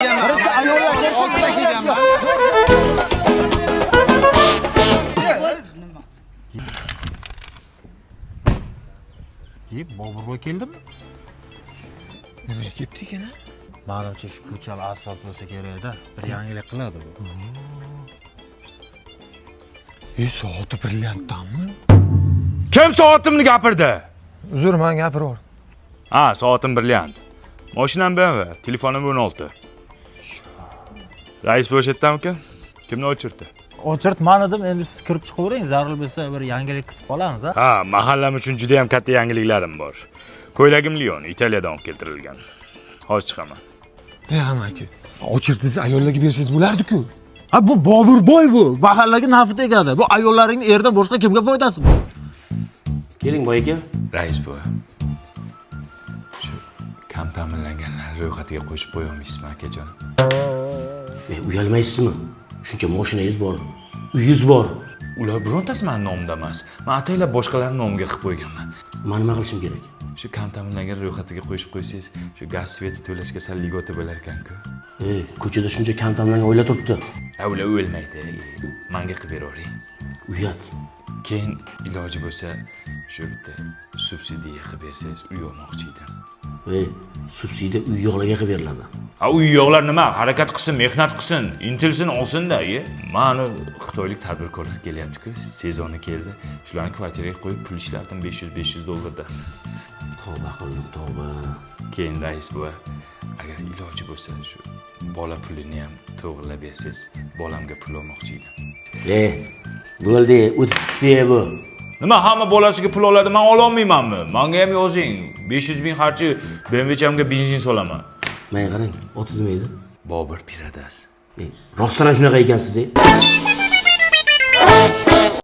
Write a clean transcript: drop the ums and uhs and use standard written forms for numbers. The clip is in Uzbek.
Birinchi ayollarga oldiga kelganman. Boburboy keldimi? Nimaga kelibdi ekan? Menimcha shu ko'chal asfalt bo'lsa kerak-da, bir yangilik qiladi bu. Soati brilliantdanmi? Kim soatimni gapirdi? Uzr, men gapiraver. Ha, soatim brilliant. Mashinam BMW, telefonim 16. Rais bo'sh etdimikan? Kimni o'chirdi? O'chirt men edim, endi siz kirib chiqavering, zarur bo'lsa bir yangilik kutib qolamiz, ha? Ha, mahallam uchun juda ham katta yangiliklarim bor. Ko'ylagim Lion, Italiyadan olib keltirilgan. Hozir chiqaman. Amaki, o'chirdingiz ayollarga bersangiz bo'lardi-ku. Ha, bu Boburboy bu. Mahallaga nafi tegadi. Bu ayollarning erdan boshqa kimga foydasi bor? Keling boy aka. Rais buva. Shu kam ta'minlanganlar ro'yxatiga qo'shib qo'ya olmaysizmi akajon? Uyalmaysizmi? Shuncha mashinangiz bor, uyingiz bor. Ular birontasi meni nomimda emas. Men ataylab boshqalarning nomiga qilib qo'yganman. Men nima qilishim kerak? Shu kam ta'minlangan ro'yxatiga qo'yib qo'ysangiz, shu gaz sveti to'lashga sal ligota bo'lar ekan-ku. Ko'chada shuncha kam ta'minlangan oila turibdi. Ular o'lmaydi. Menga qilib beravering. Uyat. Keyin iloji bo'lsa, shu bitta subsidiya qilib bersangiz uy olmoqchi edim. Subsidiya uy yo'qlarga qilib beriladi. Uy yo'qlar nima? Harakat qilsin, mehnat qilsin, intilsin, olsin-da, Mani xitoylik tadbirkorlar kelyapti-ku, sezoni keldi. Shularni kvartiraga qo'yib pul ishlatdim $500 Tavba qildim, tavba. Keyin rais buva, agar iloji bo'lsa, shu bola pulini ham to'g'rilab bersangiz, bolamga pul olmoqchi edim. Bo'ldi, o'tib tushdi bu. Nima hamma bolasiga pul oladi, men ola olmaymanmi? Menga ham yozing. 500 ming xarchi BMW'chamga benzin solaman. Men qarang, otiz nima edi? Bobur Piradas. Rostdan shunaqa ekansiz.